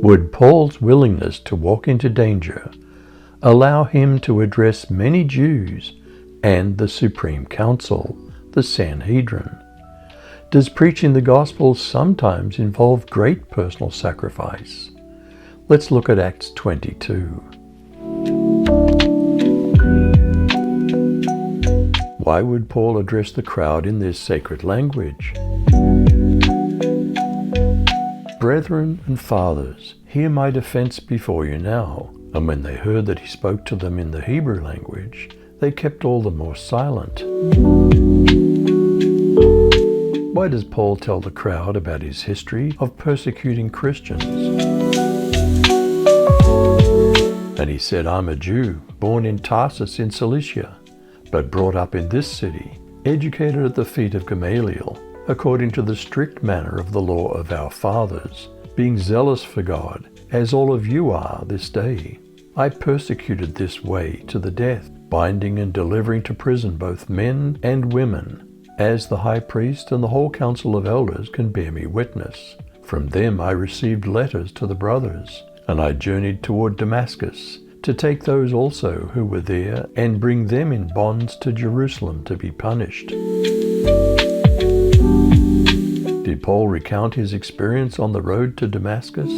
Would Paul's willingness to walk into danger allow him to address many Jews and the Supreme Council, the Sanhedrin? Does preaching the gospel sometimes involve great personal sacrifice? Let's look at Acts 22. Why would Paul address the crowd in this sacred language? Brethren and fathers, hear my defense before you now. And when they heard that he spoke to them in the Hebrew language, they kept all the more silent. Why does Paul tell the crowd about his history of persecuting Christians? And he said, I'm a Jew, born in Tarsus in Cilicia, but brought up in this city, educated at the feet of Gamaliel, according to the strict manner of the law of our fathers, being zealous for God, as all of you are this day. I persecuted this way to the death, binding and delivering to prison both men and women, as the high priest and the whole council of elders can bear me witness. From them I received letters to the brothers, and I journeyed toward Damascus, to take those also who were there and bring them in bonds to Jerusalem to be punished. Did Paul recount his experience on the road to Damascus?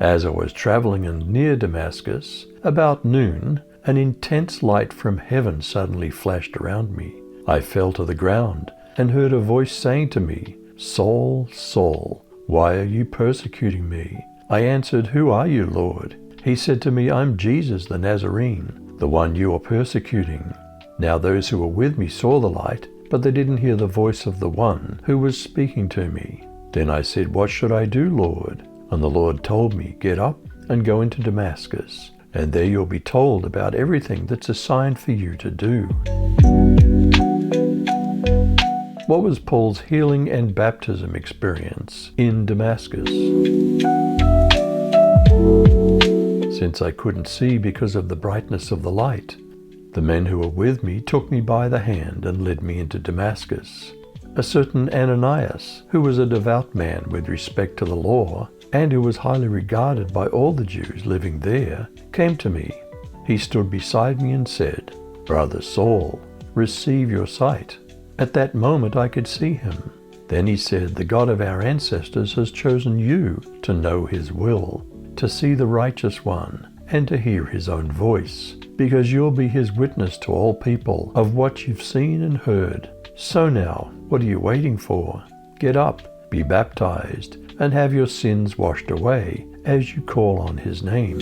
As I was traveling and near Damascus, about noon, an intense light from heaven suddenly flashed around me. I fell to the ground and heard a voice saying to me, Saul, Saul, why are you persecuting me? I answered, Who are you, Lord? He said to me, I'm Jesus the Nazarene, the one you are persecuting. Now those who were with me saw the light, but they didn't hear the voice of the one who was speaking to me. Then I said, What should I do, Lord? And the Lord told me, Get up and go into Damascus, and there you'll be told about everything that's assigned for you to do. What was Paul's healing and baptism experience in Damascus? Since I couldn't see because of the brightness of the light, the men who were with me took me by the hand and led me into Damascus. A certain Ananias, who was a devout man with respect to the law, and who was highly regarded by all the Jews living there, came to me. He stood beside me and said, Brother Saul, receive your sight. At that moment I could see him. Then he said, The God of our ancestors has chosen you to know his will, to see the righteous one, and to hear his own voice, because you'll be his witness to all people of what you've seen and heard. So now, what are you waiting for? Get up, be baptized, and have your sins washed away as you call on his name.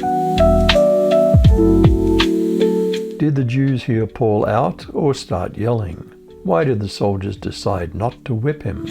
Did the Jews hear Paul out or start yelling? Why did the soldiers decide not to whip him?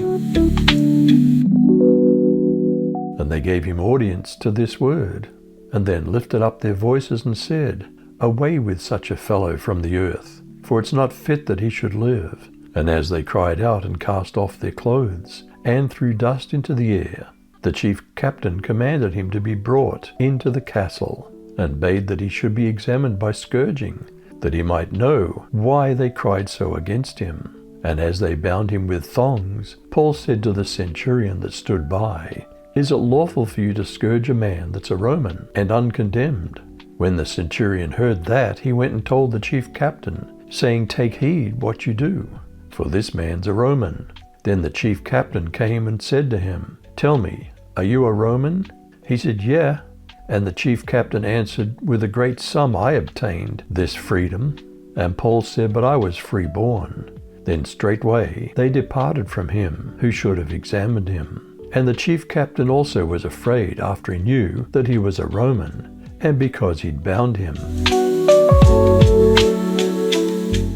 And they gave him audience to this word, and then lifted up their voices and said, Away with such a fellow from the earth, for it's not fit that he should live. And as they cried out and cast off their clothes, and threw dust into the air, the chief captain commanded him to be brought into the castle, and bade that he should be examined by scourging, that he might know why they cried so against him. And as they bound him with thongs, Paul said to the centurion that stood by, Is it lawful for you to scourge a man that's a Roman and uncondemned? When the centurion heard that, he went and told the chief captain, saying, Take heed what you do, for this man's a Roman. Then the chief captain came and said to him, Tell me, are you a Roman? He said, Yeah. And the chief captain answered, With a great sum I obtained this freedom. And Paul said, But I was freeborn. Then straightway they departed from him who should have examined him. And the chief captain also was afraid after he knew that he was a Roman, and because he'd bound him.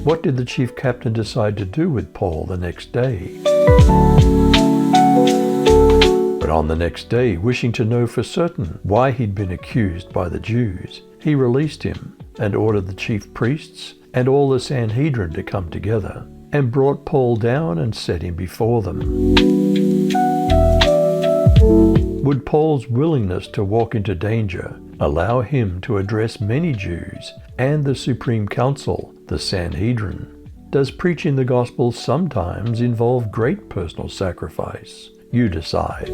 What did the chief captain decide to do with Paul the next day? But on the next day, wishing to know for certain why he'd been accused by the Jews, he released him and ordered the chief priests and all the Sanhedrin to come together, and brought Paul down and set him before them. Would Paul's willingness to walk into danger allow him to address many Jews and the Supreme Council, the Sanhedrin? Does preaching the gospel sometimes involve great personal sacrifice? You decide.